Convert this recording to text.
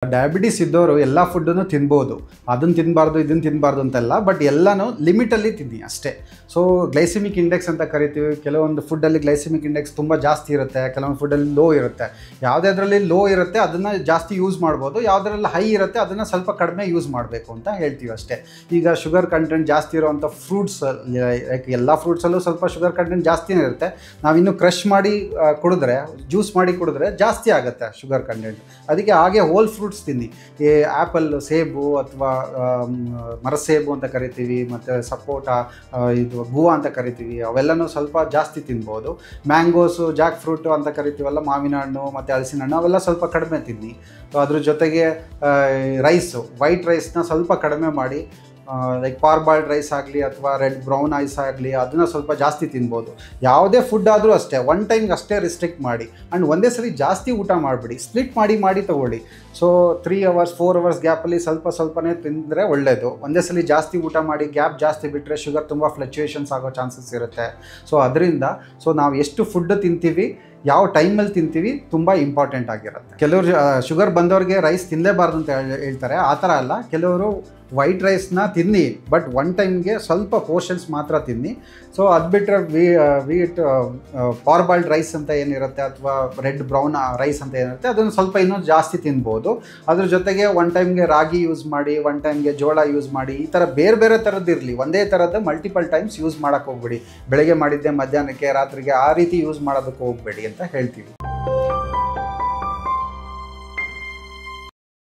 Diabetes ಇದ್ದವರು ಎಲ್ಲ ಫುಡ್ಡನ್ನು ತಿನ್ಬೋದು, ಅದನ್ನು ತಿನ್ನಬಾರ್ದು ಇದನ್ನು ತಿನ್ನಬಾರ್ದು ಅಂತೆಲ್ಲ, ಬಟ್ ಎಲ್ಲನೂ ಲಿಮಿಟಲ್ಲಿ ತಿನ್ನಿ ಅಷ್ಟೇ. ಸೊ ಗ್ಲೈಸೆಮಿಕ್ ಇಂಡೆಕ್ಸ್ ಅಂತ ಕರಿತೀವಿ. ಕೆಲವೊಂದು ಫುಡ್ಡಲ್ಲಿ ಗ್ಲೈಸೆಮಿಕ್ ಇಂಡೆಕ್ಸ್ ತುಂಬ ಜಾಸ್ತಿ ಇರುತ್ತೆ, ಕೆಲವೊಂದು ಫುಡ್ಡಲ್ಲಿ ಲೋ ಇರುತ್ತೆ. ಯಾವುದ್ರಲ್ಲಿ ಲೋ ಇರುತ್ತೆ ಅದನ್ನು ಜಾಸ್ತಿ ಯೂಸ್ ಮಾಡ್ಬೋದು, ಯಾವುದ್ರಲ್ಲಿ ಹೈ ಇರುತ್ತೆ ಅದನ್ನು ಸ್ವಲ್ಪ ಕಡಿಮೆ ಯೂಸ್ ಮಾಡಬೇಕು ಅಂತ ಹೇಳ್ತೀವಿ ಅಷ್ಟೇ. ಈಗ ಶುಗರ್ ಕಂಟೆಂಟ್ ಜಾಸ್ತಿ ಇರೋವಂಥ ಫ್ರೂಟ್ಸ್, ಲೈಕ್ ಎಲ್ಲ ಫ್ರೂಟ್ಸಲ್ಲೂ ಸ್ವಲ್ಪ ಶುಗರ್ ಕಂಟೆಂಟ್ ಜಾಸ್ತಿನೇ ಇರುತ್ತೆ. ನಾವಿನ್ನೂ ಕ್ರಷ್ ಮಾಡಿ ಕುಡಿದ್ರೆ, ಜ್ಯೂಸ್ ಮಾಡಿ ಕುಡಿದ್ರೆ ಜಾಸ್ತಿ ಆಗುತ್ತೆ ಶುಗರ್ ಕಂಟೆಂಟ್. ಅದಕ್ಕೆ ಹಾಗೆ ಹೋಲ್ ಫ್ರೂಟ್ಸ್ ತಿನ್ನಿ. ಈ ಆ್ಯಪಲ್, ಸೇಬು ಅಥವಾ ಮರಸೇಬು ಅಂತ ಕರಿತೀವಿ, ಮತ್ತು ಸಪೋಟ, ಇದು ಗೂವಾ ಅಂತ ಕರಿತೀವಿ, ಅವೆಲ್ಲನೂ ಸ್ವಲ್ಪ ಜಾಸ್ತಿ ತಿನ್ಬೋದು. ಮ್ಯಾಂಗೋಸು, ಜಾಕ್ ಫ್ರೂಟು ಅಂತ ಕರಿತೀವಲ್ಲ, ಮಾವಿನ ಹಣ್ಣು ಮತ್ತು ಹಲಸಿನ ಹಣ್ಣು, ಅವೆಲ್ಲ ಸ್ವಲ್ಪ ಕಡಿಮೆ ತಿನ್ನಿ. ಅದ್ರ ಜೊತೆಗೆ ರೈಸು, ವೈಟ್ ರೈಸ್ನ ಸ್ವಲ್ಪ ಕಡಿಮೆ ಮಾಡಿ, ಲೈಕ್ ಪಾರ್ಬಾಲ್ಡ್ ರೈಸ್ ಆಗಲಿ ಅಥವಾ ರೆಡ್ ಬ್ರೌನ್ ರೈಸ್ ಆಗಲಿ ಅದನ್ನು ಸ್ವಲ್ಪ ಜಾಸ್ತಿ ತಿನ್ಬೋದು. ಯಾವುದೇ ಫುಡ್ ಆದರೂ ಅಷ್ಟೇ ಒನ್ ಟೈಮ್ಗೆ ಅಷ್ಟೇ ರಿಸ್ಟ್ರಿಕ್ಟ್ ಮಾಡಿ, ಆ್ಯಂಡ್ ಒಂದೇ ಸರಿ ಜಾಸ್ತಿ ಊಟ ಮಾಡಿಬಿಡಿ, ಸ್ಪ್ಲಿಟ್ ಮಾಡಿ ತೊಗೊಳ್ಳಿ. ಸೊ 3 hours 4 hours ಗ್ಯಾಪಲ್ಲಿ ಸ್ವಲ್ಪನೇ ತಿಂದರೆ ಒಳ್ಳೆಯದು. ಒಂದೇ ಸಲ ಜಾಸ್ತಿ ಊಟ ಮಾಡಿ ಗ್ಯಾಪ್ ಜಾಸ್ತಿ ಬಿಟ್ಟರೆ ಶುಗರ್ ತುಂಬ ಫ್ಲಕ್ಚುಯೇಷನ್ಸ್ ಆಗೋ ಚಾನ್ಸಸ್ ಇರುತ್ತೆ. ಸೊ ಅದರಿಂದ ನಾವು ಎಷ್ಟು ಫುಡ್ ತಿಂತೀವಿ, ಯಾವ ಟೈಮಲ್ಲಿ ತಿಂತೀವಿ ತುಂಬ ಇಂಪಾರ್ಟೆಂಟ್ ಆಗಿರುತ್ತೆ. ಕೆಲವರು ಶುಗರ್ ಬಂದವ್ರಿಗೆ ರೈಸ್ ತಿನ್ನಲೇಬಾರ್ದು ಅಂತ ಹೇಳ್ತಾರೆ. ಆ ಥರ ಅಲ್ಲ, ಕೆಲವರು ವೈಟ್ ರೈಸ್ನ ತಿನ್ನಿ, ಬಟ್ ಒನ್ ಟೈಮ್ಗೆ ಸ್ವಲ್ಪ ಪೋರ್ಷನ್ಸ್ ಮಾತ್ರ ತಿನ್ನಿ. ಸೊ ಅದು ಬಿಟ್ಟರೆ ವೀಟ್ ಪಾರ್ಬಾಲ್ಡ್ ರೈಸ್ ಅಂತ ಏನಿರುತ್ತೆ ಅಥವಾ ರೆಡ್ ಬ್ರೌನ್ ರೈಸ್ ಅಂತ ಏನಿರುತ್ತೆ ಅದನ್ನು ಸ್ವಲ್ಪ ಇನ್ನೂ ಜಾಸ್ತಿ ತಿನ್ಬೋದು. ಅದ್ರ ಜೊತೆಗೆ ಒನ್ ಟೈಮ್ಗೆ ರಾಗಿ ಯೂಸ್ ಮಾಡಿ, ಒನ್ ಟೈಮ್ಗೆ ಜೋಳ ಯೂಸ್ ಮಾಡಿ, ಈ ಥರ ಬೇರೆ ಬೇರೆ ಥರದ್ದಿರಲಿ, ಒಂದೇ ಥರದ್ದು ಮಲ್ಟಿಪಲ್ ಟೈಮ್ಸ್ ಯೂಸ್ ಮಾಡೋಕ್ಕೆ ಹೋಗ್ಬೇಡಿ. ಬೆಳಗ್ಗೆ ಮಾಡಿದ್ದೆ ಮಧ್ಯಾಹ್ನಕ್ಕೆ, ರಾತ್ರಿಗೆ ಆ ರೀತಿ ಯೂಸ್ ಮಾಡೋದಕ್ಕೆ ಹೋಗಬೇಡಿ ಅಂತ ಹೇಳ್ತೀವಿ.